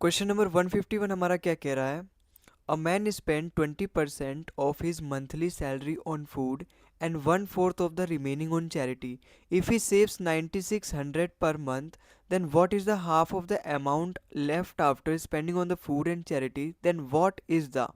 Question number 151 हमारा क्या कह रहा है। A man spend 20% of his monthly salary on food and 1/4 of the remaining on charity. If he saves 9600 per month, then what is the half of the amount left after spending on the food and charity, then what is the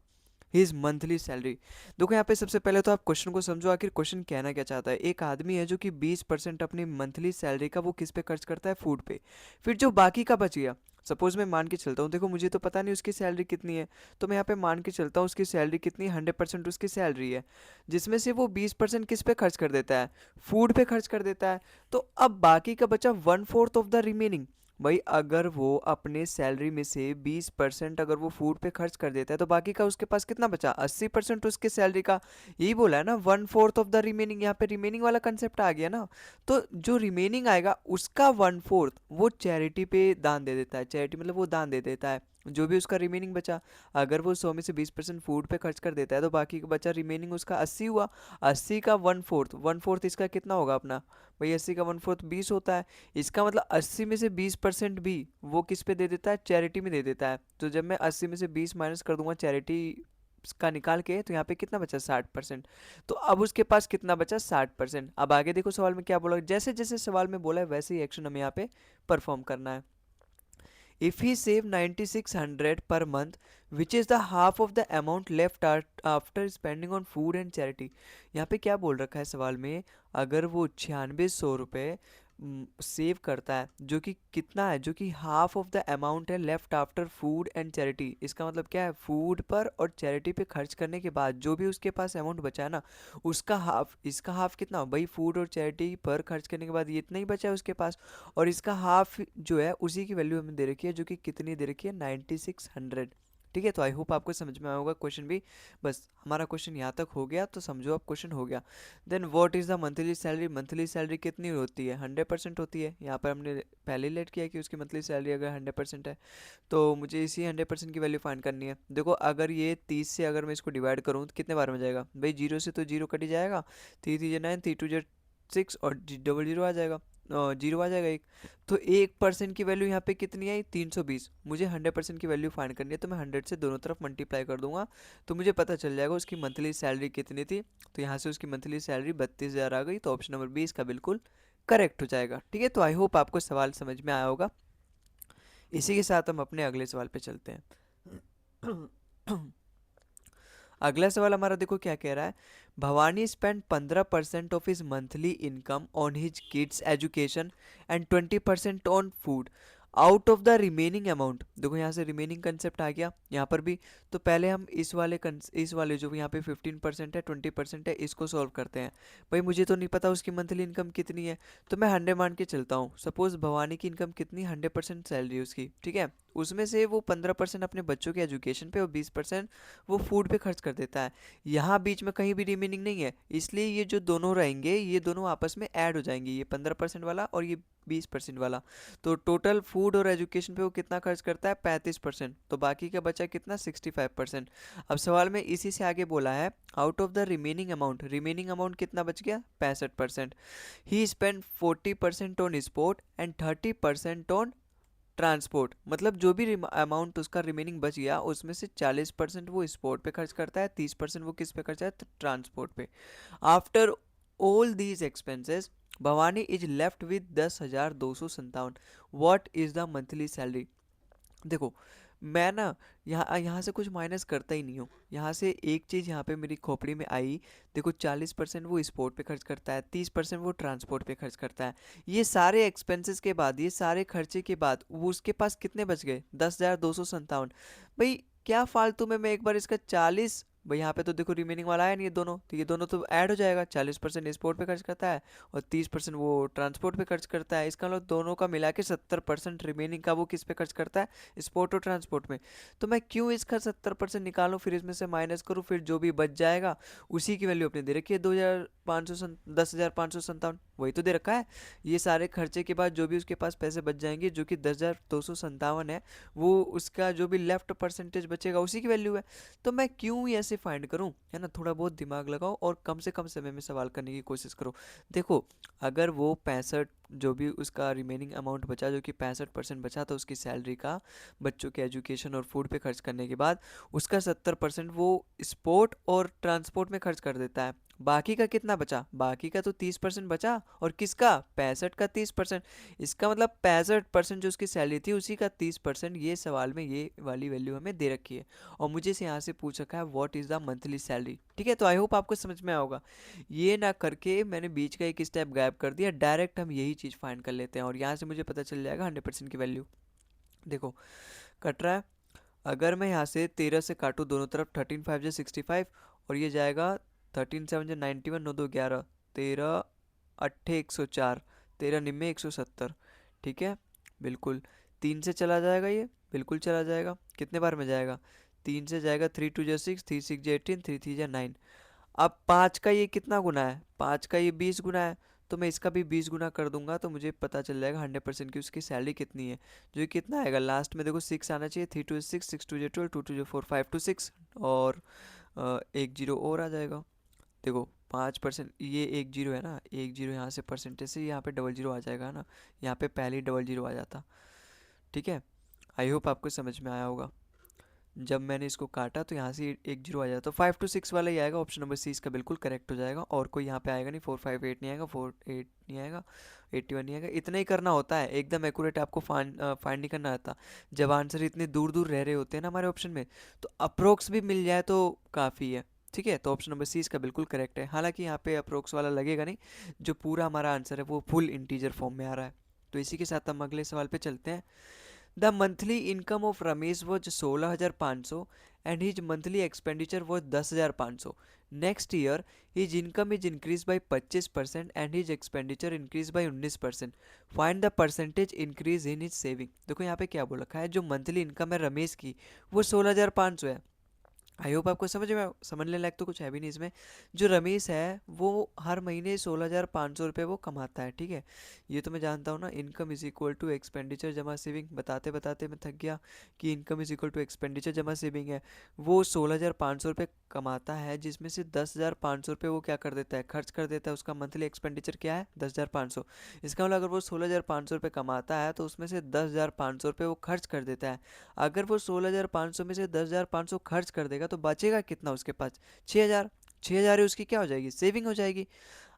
his monthly salary. देखो यहाँ पे सबसे पहले तो आप question को समझो, आखिर क्वेश्चन कहना क्या चाहता है। एक आदमी है जो कि 20% अपनी मंथली सैलरी का वो किस पे खर्च करता है, फूड पे। फिर जो बाकी का बच गया, सपोज मैं मान के चलता हूँ, देखो मुझे तो पता नहीं उसकी सैलरी कितनी है, तो मैं यहाँ पे मान के चलता हूँ उसकी सैलरी कितनी है, 100% उसकी सैलरी है, जिसमें से वो 20% किस पे खर्च कर देता है, फूड पे खर्च कर देता है। तो अब बाकी का बचा 1/4 ऑफ द रिमेनिंग। भाई अगर वो अपने सैलरी में से 20% अगर वो फूड पे खर्च कर देता है, तो बाकी का उसके पास कितना बचा, 80% उसके सैलरी का। यही बोला है ना, 1/4 ऑफ द रिमेनिंग, यहाँ पे रिमेनिंग वाला कंसेप्ट आ गया ना। तो जो रिमेनिंग आएगा उसका 1/4 वो चैरिटी पे दान दे देता है। चैरिटी मतलब वो दान दे देता है जो भी उसका रिमेनिंग बचा। अगर वो 100 में से 20% फूड पे खर्च कर देता है, तो बाकी का बचा रिमेनिंग उसका 80 हुआ। 80 का 1/4, 1/4 इसका कितना होगा अपना, भाई 80 का 1/4 20 होता है। इसका मतलब 80 में से 20% भी वो किस पे दे देता है, चैरिटी में दे देता है। तो जब मैं 80 में से 20 माइनस कर दूंगा चैरिटी का निकाल के, तो यहाँ पे कितना बचा, 60%। तो अब उसके पास कितना बचा, 60%। अब आगे देखो सवाल में क्या बोला, जैसे जैसे सवाल में बोला है वैसे ही एक्शन हमें यहाँ पे परफॉर्म करना है। If he save 9600 per month, which is the half of the amount left after spending on food and charity। यहाँ पे क्या बोल रखा है सवाल में, अगर वो 9600 रुपये सेव करता है, जो कि कितना है, जो कि हाफ ऑफ द अमाउंट है left after food and charity. इसका मतलब क्या है, फूड पर और चैरिटी पे खर्च करने के बाद जो भी उसके पास अमाउंट बचा है ना, उसका हाफ, इसका हाफ कितना हो भाई, फूड और चैरिटी पर खर्च करने के बाद ये इतना ही बचा है उसके पास। और इसका हाफ जो है उसी की वैल्यू हमें दे रखी है, जो कि कितनी दे रखी है, 9600। ठीक है, तो आई होप आपको समझ में आया होगा क्वेश्चन भी। बस हमारा क्वेश्चन यहाँ तक हो गया, तो समझो अब क्वेश्चन हो गया। Then what is the monthly salary. Monthly salary कितनी होती है, 100% होती है। यहाँ पर हमने पहले लेट किया कि उसकी मंथली सैलरी अगर 100% है, तो मुझे इसी 100% की वैल्यू फाइंड करनी है। देखो अगर ये 30 से अगर मैं इसको डिवाइड करूँ तो कितने बार में जाएगा भाई, जीरो से तो जीरो कट ही जाएगा। 3 3 9, 3 2 6 और डबल जीरो आ जाएगा, जीरो आ जाएगा एक। तो 1% की वैल्यू यहाँ पे कितनी आई, 320। मुझे 100% की वैल्यू फाइंड करनी है, तो मैं 100 से दोनों तरफ मल्टीप्लाई कर दूंगा, तो मुझे पता चल जाएगा उसकी मंथली सैलरी कितनी थी। तो यहाँ से उसकी मंथली सैलरी 32,000 आ गई, तो ऑप्शन नंबर 20 का बिल्कुल करेक्ट हो जाएगा। ठीक है, तो आई होप आपको सवाल समझ में आया होगा। इसी के साथ हम अपने अगले सवाल पे चलते हैं। अगला सवाल हमारा देखो क्या कह रहा है। Bhavani spend 15% of his monthly income on his kids education and 20% on food. Out of the remaining amount, देखो यहाँ से रिमेनिंग कंसेप्ट आ गया यहाँ पर भी। तो पहले हम इस वाले जो यहाँ पे 15% है, 20% है, इसको सॉल्व करते हैं। भाई मुझे तो नहीं पता उसकी मंथली इनकम कितनी है, तो मैं 100 मान के चलता हूँ। सपोज भवानी की इनकम कितनी, 100% सैलरी उसकी, ठीक है। उसमें से वो 15% अपने बच्चों के एजुकेशन पे और 20% वो फूड पे खर्च कर देता है। यहाँ बीच में कहीं भी रिमेनिंग नहीं है, इसलिए ये जो दोनों रहेंगे ये दोनों आपस में ऐड हो जाएंगे, ये 15% वाला और ये 20% वाला। तो टोटल फूड और एजुकेशन पे वो कितना खर्च करता है, 35%। तो बाकी का बचा कितना, 65%। अब सवाल में इसी से आगे बोला है, out of the remaining amount, remaining amount कितना बच गया, 65%। He spend 40% on sport and 30% on transport. मतलब जो भी अमाउंट उसका रिमेनिंग बच गया, उसमें से 40% वो स्पोर्ट पे खर्च करता है, 30% वो किस पे खर्च है, ट्रांसपोर्ट पे। After all these expenses Bhavani is left with 10,257। What is the monthly salary. देखो मैं ना यहाँ यहाँ से कुछ माइनस करता ही नहीं हूँ। यहाँ से एक चीज़ यहाँ पे मेरी खोपड़ी में आई। देखो 40% वो स्पोर्ट पे खर्च करता है, 30% वो ट्रांसपोर्ट पे खर्च करता है। ये सारे एक्सपेंसेस के बाद, ये सारे खर्चे के बाद वो उसके पास कितने बच गए, 10,257। भाई क्या फालतू में मैं एक बार इसका 40, भाई यहाँ पे तो देखो रिमेनिंग वाला है नहीं, ये दोनों, तो ये दोनों तो ऐड हो जाएगा। 40% स्पोर्ट पे खर्च करता है और 30% वो ट्रांसपोर्ट पे खर्च करता है। इसका मतलब दोनों का मिला के 70% रिमेनिंग का वो किस पे खर्च करता है, स्पोर्ट और ट्रांसपोर्ट में। तो मैं क्यों इसका 70% निकालूं, फिर इसमें से माइनस करूं, फिर जो भी बच जाएगा उसी की वैल्यू अपने दे रखी है, 10,557, वही तो दे रखा है। ये सारे खर्चे के बाद जो भी उसके पास पैसे बच जाएंगे, जो कि 10,257 है, वो उसका जो भी लेफ्ट परसेंटेज बचेगा उसी की वैल्यू है। तो मैं क्यों ही ऐसे फाइंड करूं, है ना। थोड़ा बहुत दिमाग लगाओ और कम से कम समय में सवाल करने की कोशिश करो। देखो अगर वो 65 जो भी उसका रिमेनिंग अमाउंट बचा, जो कि 65% बचा था उसकी सैलरी का, बच्चों के एजुकेशन और फूड पे खर्च करने के बाद, उसका 70% वो स्पोर्ट और ट्रांसपोर्ट में खर्च कर देता है। बाकी का कितना बचा? बाकी का तो 30% बचा, और किसका? 65 का 30%। इसका मतलब 65% जो उसकी सैलरी थी उसी का 30%, ये सवाल में ये वाली वैल्यू हमें दे रखी है। और मुझे इसे यहाँ से पूछ रखा है what is the monthly salary. ठीक है, तो आई होप आपको समझ में आया होगा। ये ना करके मैंने बीच का एक स्टेप गायब कर दिया, डायरेक्ट हम यही चीज़ फाइंड कर लेते हैं और यहाँ से मुझे पता चल जाएगा 100% की वैल्यू। देखो, कट रहा है। अगर मैं यहाँ से 13 से काटूँ दोनों तरफ, 13 5 जो 65, और ये जाएगा 13 7 जो 91, 9 2 11, 13 अट्ठे 104, 13 निम्मे 170। ठीक है, बिल्कुल। 3 से चला जाएगा ये, बिल्कुल चला जाएगा। कितने बार में जाएगा? 3 से जाएगा, 3 2 जो 6, 3 6 जो 18, 3 3 जो 9। अब 5 का ये कितना गुना है? 5 का ये 20 गुना है, तो मैं इसका भी 20 गुना कर दूंगा, तो मुझे पता चल जाएगा 100% की उसकी सैलरी कितनी है। जो ये कितना आएगा लास्ट में? देखो 6 आना चाहिए, 3 2 6, 6 2 जो 12, 2 2 जो 4, 5 2 6, और एक जीरो और आ जाएगा। देखो 5%, ये एक जीरो है ना, एक जीरो यहाँ से परसेंटेज से यहाँ पे डबल जीरो आ जाएगा ना, यहाँ पे पहले ही डबल जीरो आ जाता। ठीक है, आई होप आपको समझ में आया होगा। जब मैंने इसको काटा तो यहाँ से एक जीरो आ जाता, तो 5 to 6 वाला ही आएगा, ऑप्शन नंबर सी इसका बिल्कुल करेक्ट हो जाएगा। और कोई यहाँ पे आएगा नहीं, 4 5 8 नहीं आएगा, 4 8 नहीं आएगा, 81 नहीं आएगा। इतना ही करना होता है, एकदम एक्यूरेट आपको फाइंड नहीं करना आता। जब आंसर इतने दूर दूर रह रहे होते हैं ना हमारे ऑप्शन में, तो अप्रोक्स भी मिल जाए तो काफ़ी है। ठीक है, तो ऑप्शन नंबर सी इसका बिल्कुल करेक्ट है। हालांकि यहाँ पे अप्रोक्स वाला लगेगा नहीं, जो पूरा हमारा आंसर है वो फुल इंटीजर फॉर्म में आ रहा है। तो इसी के साथ हम अगले सवाल पे चलते हैं। The monthly income of Ramesh was 16,500 and his monthly expenditure was 10,500. Next year, his income is increased by 25% and his expenditure increased by 19%. Find the percentage increase in his saving. देखो यहाँ पे क्या बोल रखा है, जो मंथली इनकम है रमेश की वो 16,500 है। आई होप आपको समझने लायक तो कुछ है भी नहीं इसमें। जो रमेश है वो हर महीने 16,500 रुपये वो कमाता है। ठीक है, ये तो मैं जानता हूँ ना, income is equal to expenditure जमा सेविंग। बताते बताते मैं थक गया कि income is equal to expenditure जमा सेविंग है। वो 16,500 रुपये कमाता है, जिसमें से 10,500 रुपये वो क्या कर देता है? खर्च कर देता है। उसका मंथली एक्सपेंडिचर क्या है? 10,500। इसका मतलब अगर वो 16,500 रुपये कमाता है तो उसमें से 10,500 रुपये वो खर्च कर देता है। अगर वो 16,500 में से 10,500 खर्च कर देगा तो बचेगा कितना उसके पास? 6,000। 6,000 ही उसकी क्या हो जाएगी? सेविंग हो जाएगी।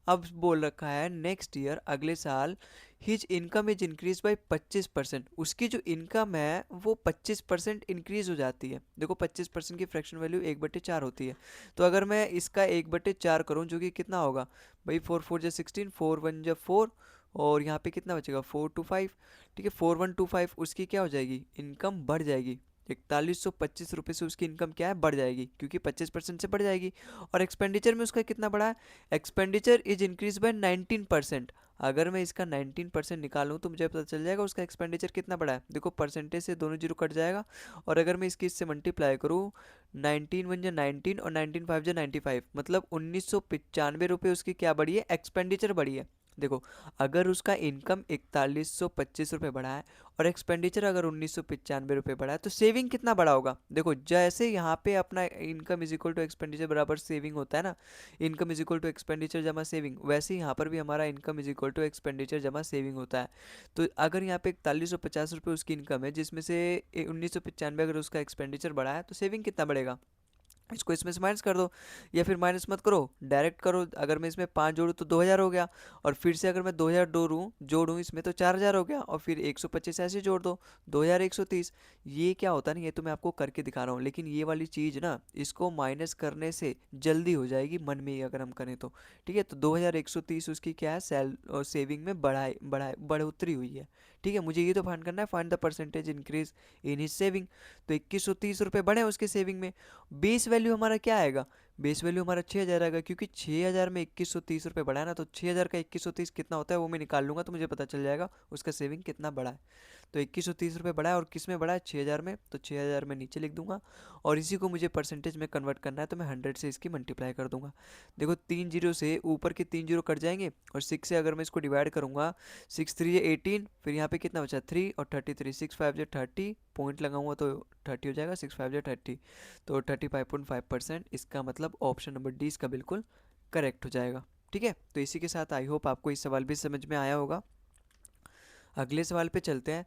अब बोल रखा है नेक्स्ट ईयर, अगले साल, his income is increase by 25%। उसकी जो इनकम है वो 25% इंक्रीज हो जाती है। देखो 25% की फ्रैक्शन वैल्यू 1/4 होती है। तो अगर मैं इसका 1/4 करूँ, जो कि कितना होगा भाई? 4 4 जो 16, 4 1 जो 4, और यहाँ पे कितना बचेगा? 425। ठीक है, 4125 उसकी क्या हो जाएगी? इनकम बढ़ जाएगी। 4125 रुपये से उसकी इनकम क्या है? बढ़ जाएगी, क्योंकि 25% से बढ़ जाएगी। और एक्सपेंडिचर में उसका कितना बढ़ा है? Expenditure is increase by 19%। अगर मैं इसका 19% निकालूं तो मुझे पता चल जाएगा उसका एक्सपेंडिचर कितना बढ़ा है। देखो परसेंटेज से दोनों जीरो कट जाएगा, और अगर मैं इसकी इससे मल्टीप्लाई करूँ, 19 1 जो 19 और 19 5 जो 95, मतलब 1995 रुपये उसकी क्या बढ़ी है? एक्सपेंडिचर बढ़ी है। देखो, अगर उसका इनकम 4125 रुपये बढ़ा है और एक्सपेंडिचर अगर 1995 रुपये बढ़ा है, तो सेविंग कितना बढ़ा होगा? देखो जैसे यहाँ पे अपना income is equal to expenditure बराबर सेविंग होता है ना, income is equal to expenditure जमा सेविंग, वैसे ही यहाँ पर भी हमारा income is equal to expenditure जमा सेविंग होता है। तो अगर यहाँ पे 4150 रुपये उसकी इनकम है, जिसमें से 1995 अगर उसका एक्सपेंडिचर बढ़ा है, तो सेविंग कितना बढ़ेगा? इसको इसमें से माइनस कर दो, या फिर माइनस मत करो, डायरेक्ट करो। अगर मैं इसमें 5 जोड़ूँ तो 2,000 हो गया, और फिर से अगर मैं 2,000 जोड़ूँ इसमें तो 4,000 हो गया, और फिर 125 ऐसे जोड़ दो, 2,130। ये क्या होता है ना, ये तो मैं आपको करके दिखा रहा हूँ, लेकिन ये वाली चीज़ ना, इसको माइनस करने से जल्दी हो जाएगी मन में ही अगर हम करें तो। ठीक है, तो 2,130 उसकी क्या है? सेविंग में बढ़ोतरी हुई है। ठीक है, मुझे ये तो फाइंड करना है, find the percentage increase in his saving. तो 2,130 रुपये बढ़े उसके सेविंग में। बेस वैल्यू हमारा क्या आएगा? बेस वैल्यू हमारा 6,000 आएगा, क्योंकि 6,000 में 2,130 रुपये बढ़ा है ना, तो 6,000 का 2,130 कितना होता है वो मैं निकाल लूंगा, तो मुझे पता चल जाएगा उसका सेविंग कितना बढ़ा है। तो 2,130 रुपये बढ़ा है, और किस में बढ़ा है? 6,000 में, तो 6,000 में नीचे लिख दूंगा, और इसी को मुझे परसेंटेज में कन्वर्ट करना है, तो मैं 100 से इसकी मल्टीप्लाई कर दूंगा। देखो 3 जीरो से ऊपर के 3 जीरो कट जाएंगे, और 6 से अगर मैं इसको डिवाइड करूंगा, 6 3 18, फिर यहाँ पे कितना बचा? 3 और 33, 6 5 जो 30, पॉइंट लगाऊंगा तो 30 हो जाएगा, 6 5 जो 30, तो 35.5%। इसका मतलब ऑप्शन नंबर डी इसका बिल्कुल करेक्ट हो जाएगा। ठीक है, तो इसी के साथ आई होप आपको इस सवाल भी समझ में आया होगा। अगले सवाल पे चलते हैं।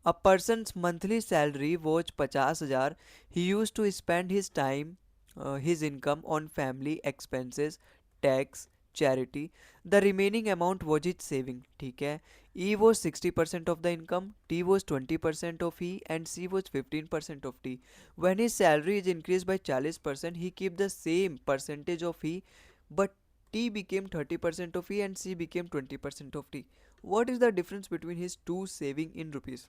A person's monthly salary was 50,000। He used to spend his time his income on family expenses, tax, charity. The remaining amount was is saving. ठीक है। E was 60% of the income, T was 20% of E and C was 15% of T. When his salary is increase by 40% he keep the same percentage of E, but T became 30% of E and C became 20% of T. What is the difference between his two saving in rupees?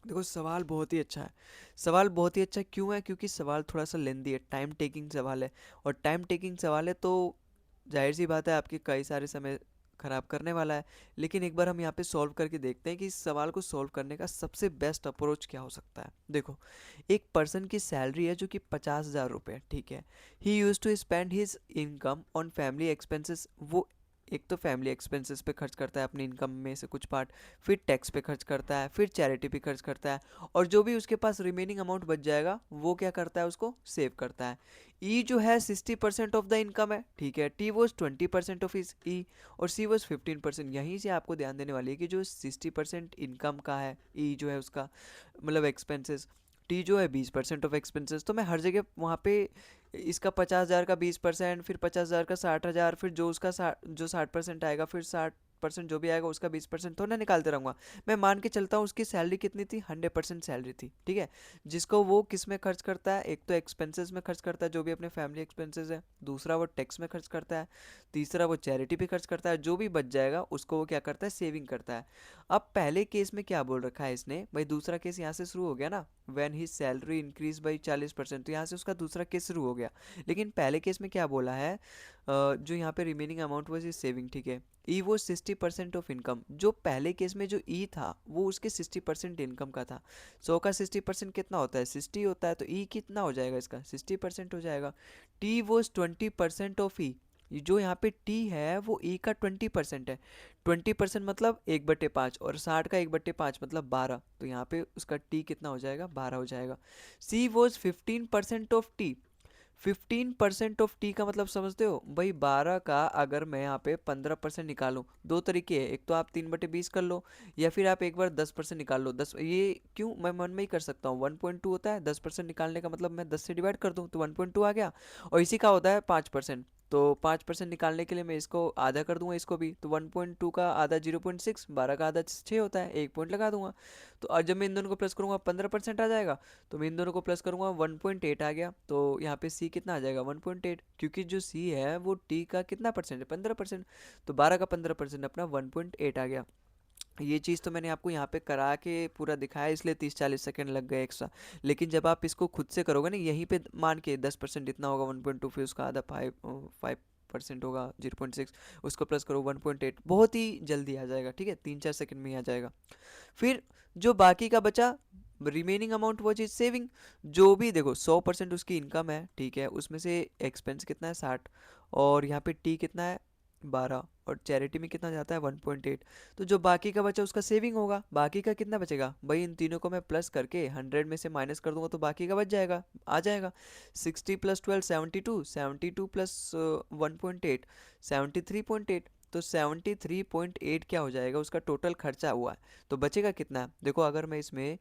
देखो सवाल बहुत ही अच्छा है। सवाल बहुत ही अच्छा क्यों है? क्योंकि सवाल थोड़ा सा लेंदी है, टाइम टेकिंग सवाल है। और टाइम टेकिंग सवाल है तो जाहिर सी बात है आपके कई सारे समय खराब करने वाला है। लेकिन एक बार हम यहाँ पे सॉल्व करके देखते हैं कि इस सवाल को सॉल्व करने का सबसे बेस्ट अप्रोच क्या हो सकता है। देखो, एक पर्सन की सैलरी है जो कि 50,000 रुपये, ठीक है। He used to spend his income on family expenses. वो एक तो फैमिली एक्सपेंसेस पे खर्च करता है अपनी इनकम में से कुछ पार्ट, फिर टैक्स पे खर्च करता है, फिर चैरिटी पे खर्च करता है, और जो भी उसके पास रिमेनिंग अमाउंट बच जाएगा वो क्या करता है, उसको सेव करता है। ई जो है 60% ऑफ द इनकम है, ठीक है। टी वॉज 20% ऑफ इज ई और सी वॉज 15%। यहीं से आपको ध्यान देने वाली है कि जो 60% इनकम का है ई जो है उसका मतलब एक्सपेंसेस, टी जो है 20% ऑफ एक्सपेंसेस। तो मैं हर जगह वहाँ पे इसका 50,000 का 20%, फिर 50,000 का 60,000, फिर जो उसका जो 60% आएगा, फिर 60% जो भी आएगा उसका 20% तो ना निकालते रहूँगा। मैं मान के चलता हूँ उसकी सैलरी कितनी थी, 100% सैलरी थी, ठीक है। जिसको वो किस में खर्च करता है, एक तो एक्सपेंसेस में खर्च करता है जो भी अपने फैमिली एक्सपेंसेस है, दूसरा वो टैक्स में खर्च करता है, तीसरा वो चैरिटी पे खर्च करता है, जो भी बच जाएगा उसको वो क्या करता है, सेविंग करता है। अब पहले केस में क्या बोल रखा है इसने भाई, दूसरा केस यहाँ से शुरू हो गया ना, when he salary increase by 40%, तो यहाँ से उसका दूसरा केस शुरू हो गया। लेकिन पहले केस में क्या बोला है, जो यहाँ पे remaining amount was is saving, ठीक है। ई वो 60% ऑफ इनकम, जो पहले केस में जो ई था वो उसके 60% इनकम का था। 100 का 60% कितना होता है, 60 होता है, तो ई कितना हो जाएगा, इसका 60% हो जाएगा। टी वॉज 20% ऑफ ई, जो यहाँ पे टी है वो ई का 20% है। 20% मतलब 1/5, और 60 का 1/5 मतलब 12, तो यहाँ पे उसका टी कितना हो जाएगा, 12 हो जाएगा। C was 15% of T. 15% of T का मतलब समझते हो भाई, 12 का अगर मैं यहाँ पे 15% निकालूं, दो तरीके हैं, एक तो आप 3/20 कर लो, या फिर आप एक बार 10% निकाल लो। 10 ये क्यों, मैं मन में ही कर सकता हूँ, 1.2 होता है 10% निकालने का मतलब, मैं 10 से डिवाइड कर दूँ तो 1.2 आ गया। और इसी का होता है 5%, तो 5% निकालने के लिए मैं इसको आधा कर दूंगा, इसको भी, तो 1.2 का आधा 0.6, 12 का आधा 6 होता है, एक पॉइंट लगा दूंगा। तो और जब मैं इन दोनों को प्लस करूंगा 15% आ जाएगा, तो मैं इन दोनों को प्लस करूंगा 1.8 आ गया। तो यहाँ पे सी कितना आ जाएगा, 1.8, क्योंकि जो सी है वो टी का कितना परसेंट है, 15%। तो 12 का 15% अपना 1.8 आ गया। ये चीज़ तो मैंने आपको यहाँ पे करा के पूरा दिखाया, इसलिए 30-40 सेकंड लग गए एक्स्ट्रा। लेकिन जब आप इसको खुद से करोगे ना, यहीं पे मान के 10% इतना होगा 1.2, फिर उसका आधा 5% होगा 0.6, उसको प्लस करो 1.8, बहुत ही जल्दी आ जाएगा, ठीक है, 3-4 सेकंड में ही आ जाएगा। फिर जो बाकी का बचा, रिमेनिंग अमाउंट वो चीज़ सेविंग, जो भी देखो 100% उसकी इनकम है, ठीक है, उसमें से एक्सपेंस कितना है 60, और यहाँ पे टी कितना है 12, और चैरिटी में कितना जाता है 1.8। तो जो बाकी का बचा उसका सेविंग होगा। बाकी का कितना बचेगा भाई, इन तीनों को मैं प्लस करके 100 में से माइनस कर दूंगा तो बाकी का बच जाएगा, आ जाएगा। 60 + 12 72, 72 प्लस 1.8 73.8, तो 73.8 क्या हो जाएगा, उसका टोटल खर्चा हुआ है। तो बचेगा कितना, देखो अगर मैं इसमें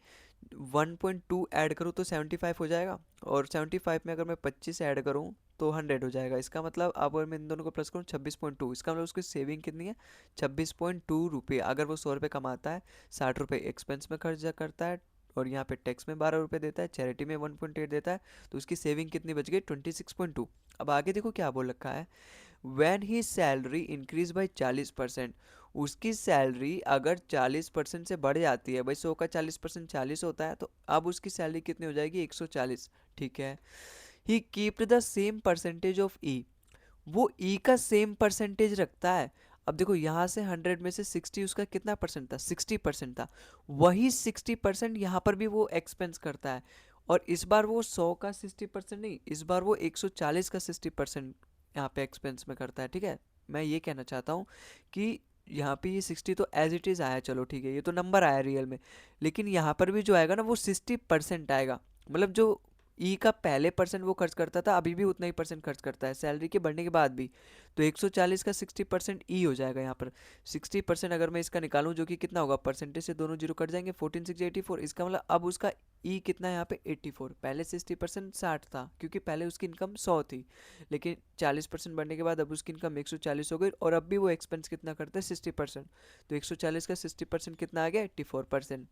1.2 ऐड करूँ तो 75 हो जाएगा, और 75 में अगर मैं 25 ऐड करूँ तो 100 हो जाएगा। इसका मतलब अब अगर मैं इन दोनों को प्लस करूँ 26.2, इसका मतलब उसकी सेविंग कितनी है, 26.2 रुपये। अगर वो 100 रुपये कमाता है, 60 रुपये एक्सपेंस में खर्च करता है, और यहाँ पे टैक्स में 12 रुपये देता है, चैरिटी में 1.8 देता है, तो उसकी सेविंग कितनी बच गई, 26.2। अब आगे देखो क्या बोल रखा है, when he salary increase by 40%, उसकी सैलरी अगर 40% से बढ़ जाती है, भाई 100 का 40% 40 होता है, तो अब उसकी सैलरी कितनी हो जाएगी, 140, ठीक है। He keep the same percentage of E, वो ई का सेम परसेंटेज रखता है। अब देखो यहाँ से 100 में से 60 उसका कितना परसेंट था, 60% था, वही 60% यहाँ पर भी वो एक्सपेंस करता है। और इस बार वो 100 का 60% नहीं, इस बार वो 140 का 60% यहाँ पे एक्सपेंस में करता है, ठीक है। मैं ये कहना चाहता हूँ कि यहाँ पे ये 60 तो एज इट इज़ आया, चलो ठीक है, ये तो नंबर आया रियल में, लेकिन यहाँ पर भी जो आएगा ना वो 60% आएगा। मतलब जो ई का पहले परसेंट वो खर्च करता था, अभी भी उतना ही परसेंट खर्च करता है सैलरी के बढ़ने के बाद भी। तो 140 का 60% ई हो जाएगा यहाँ पर। 60% अगर मैं इसका निकालूं, जो कि कितना होगा, परसेंटेज से दोनों जीरो कट जाएंगे, 14 6 84। इसका मतलब अब उसका ई कितना है यहाँ पे, 84। पहले 60% 60 था, क्योंकि पहले उसकी इनकम 100 थी, लेकिन 40% बढ़ने के बाद अब उसकी इनकम 140 हो गई, और अब भी वो एक्सपेंस कितना करता है, 60%। तो 140 का 60% कितना आ गया, 84%।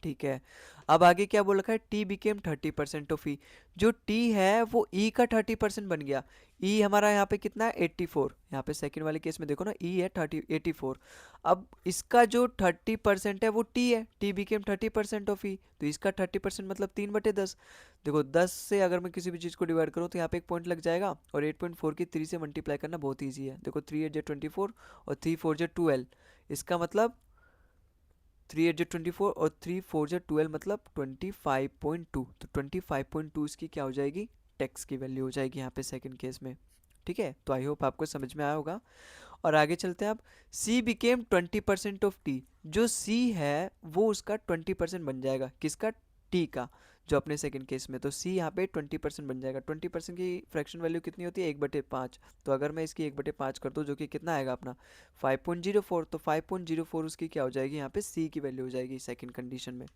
ठीक है। अब आगे क्या बोल रखा है, टी बिकेम 30% ऑफ ई। जो टी है वो ई का 30% बन गया। ई हमारा यहाँ पे कितना है, 84। यहाँ पे सेकंड वाले केस में देखो ना, ई है 84। अब इसका जो 30% है वो टी है, टी बिकेम 30% ऑफ ई, तो इसका 30% मतलब 3/10। देखो 10 से अगर मैं किसी भी चीज़ को डिवाइड करूँ तो यहाँ पे एक पॉइंट लग जाएगा, और 8.4 की 3 से मल्टीप्लाई करना बहुत ईजी है। देखो 3 8 24 और 3 4 12, इसका मतलब 3 8 24 और 3 4 12 मतलब 25.2। तो 25.2 इसकी क्या हो जाएगी, टैक्स की वैल्यू हो जाएगी यहाँ पे सेकंड केस में। ठीक है, तो आई होप आपको समझ में आया होगा। और आगे चलते हैं अब। सी बिकेम 20% ऑफ टी। जो सी है वो उसका 20% बन जाएगा, किसका, टी का, जो अपने सेकंड केस में। तो सी यहाँ पे 20% बन जाएगा। 20% की फ्रैक्शन वैल्यू कितनी होती है, 1/5। तो अगर मैं इसकी 1/5 कर दूँ, जो कि कितना आएगा अपना 5.04, तो 5.04 उसकी क्या हो जाएगी, यहाँ पे सी की वैल्यू हो जाएगी सेकंड कंडीशन में।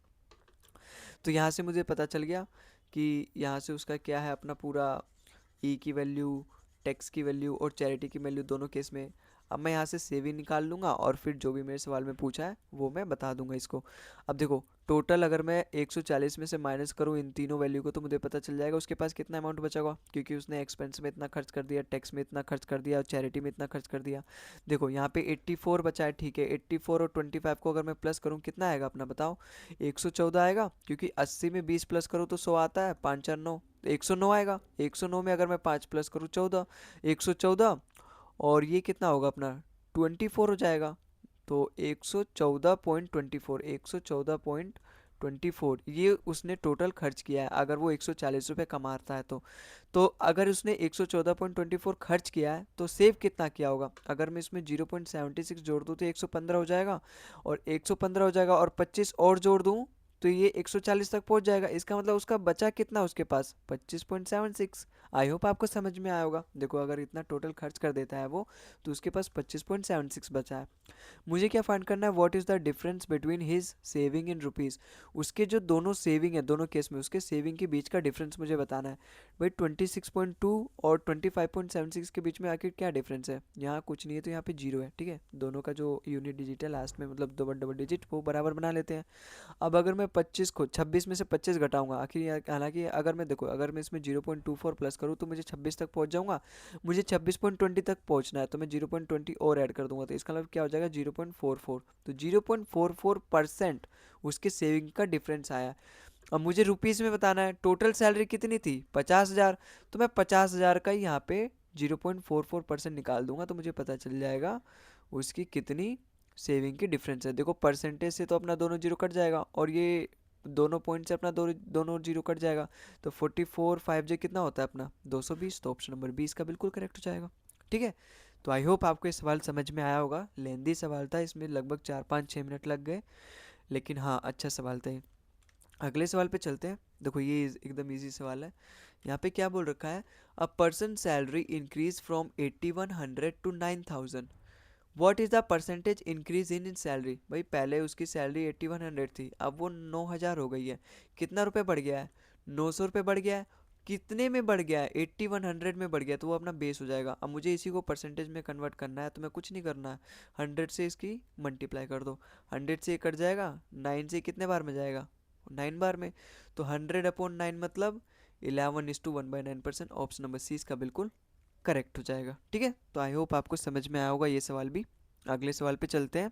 तो यहाँ से मुझे पता चल गया कि यहाँ से उसका क्या है अपना पूरा ई की वैल्यू, टैक्स की वैल्यू और चैरिटी की वैल्यू दोनों केस में। अब मैं यहाँ से सेविंग निकाल लूँगा, और फिर जो भी मेरे सवाल में पूछा है वो मैं बता दूंगा इसको। अब देखो टोटल अगर मैं 140 में से माइनस करूँ इन तीनों वैल्यू को, तो मुझे पता चल जाएगा उसके पास कितना अमाउंट बचा होगा, क्योंकि उसने एक्सपेंस में इतना खर्च कर दिया, टैक्स में इतना खर्च कर दिया और चैरिटी में इतना खर्च कर दिया। देखो यहाँ पे 84 बचा है, ठीक है। 84 और 25 को अगर मैं प्लस करूँ कितना आएगा अपना, बताओ। 114 आएगा, क्योंकि 80 में 20 प्लस करूँ तो 100 आता है, 5 4 9, 109 आएगा। 109 में अगर मैं 5 प्लस करूँ 14, 114। और ये कितना होगा अपना, 24 हो जाएगा। तो 114.24, 114.24 ये उसने टोटल खर्च किया है, अगर वो 140 रुपये कमाता है तो अगर उसने 114.24 खर्च किया है तो सेव कितना किया होगा। अगर मैं इसमें 0.76 जोड़ दूँ तो 115 हो जाएगा, और 115 हो जाएगा, और 25 और जोड़ दूँ तो ये 140 तक पहुंच जाएगा। इसका मतलब उसका बचा कितना उसके पास, 25.76। आई होप आपको समझ में आया होगा। देखो अगर इतना टोटल खर्च कर देता है वो, तो उसके पास 25.76 बचा है। मुझे क्या फाइंड करना है, what is the difference between his saving in rupees. उसके जो दोनों सेविंग है, दोनों केस में उसके सेविंग के बीच का डिफरेंस मुझे बताना है। भाई 26.2 और 25.76 के बीच में आखिर क्या डिफरेंस है। यहाँ कुछ नहीं है, तो यहाँ पे जीरो है, ठीक है। दोनों का जो यूनिट डिजिट है लास्ट में, मतलब डबल डबल डिजिट, वो बराबर बना लेते हैं। अब अगर मैं 25 को 26 में से 25 घटाऊंगा, आखिर हालांकि अगर मैं देखो, अगर मैं इसमें 0.24 प्लस करूँ तो मुझे 26 तक पहुंच जाऊंगा। मुझे 26.20 तक पहुंचना है, तो मैं 0.20 और ऐड कर दूंगा, तो इसका मतलब क्या हो जाएगा, 0.44। तो 0.44% उसके सेविंग का डिफरेंस आया। अब मुझे रुपीज़ में बताना है, टोटल सैलरी कितनी थी, 50,000। तो मैं 50,000 का यहाँ पे 0.44% निकाल दूंगा, तो मुझे पता चल जाएगा उसकी कितनी सेविंग की डिफरेंस है। देखो परसेंटेज से तो अपना दोनों जीरो कट जाएगा, और ये दोनों पॉइंट से अपना दोनों जीरो कट जाएगा। तो 44 5 कितना होता है अपना, 220। तो ऑप्शन नंबर 20 का बिल्कुल करेक्ट हो जाएगा। ठीक है, तो आई होप आपको ये सवाल समझ में आया होगा। लेंदी सवाल था, इसमें लगभग 4 5 6 मिनट लग गए, लेकिन हाँ अच्छा सवाल था ये। अगले सवाल पे चलते हैं। देखो ये एकदम इजी सवाल है। यहाँ पे क्या बोल रखा है, a person salary increase from 8100 to 9000। What is the percentage increase in salary. भाई पहले उसकी सैलरी 8100 थी, अब वो 9000 हो गई है। कितना रुपये बढ़ गया है, 900 रुपये बढ़ गया है। कितने में बढ़ गया है, 8100 में बढ़ गया, तो वो अपना बेस हो जाएगा। अब मुझे इसी को परसेंटेज में कन्वर्ट करना है, तो मैं कुछ नहीं करना है, 100 से इसकी मल्टीप्लाई कर दो। 100 से ये कट जाएगा, 9 से कितने बार में जाएगा, 9 बार में। तो 100/9 मतलब 11:1/9%। ऑप्शन नंबर सी इसका बिल्कुल करेक्ट हो जाएगा। ठीक है, तो आई होप आपको समझ में आया होगा ये सवाल भी। अगले सवाल पे चलते हैं।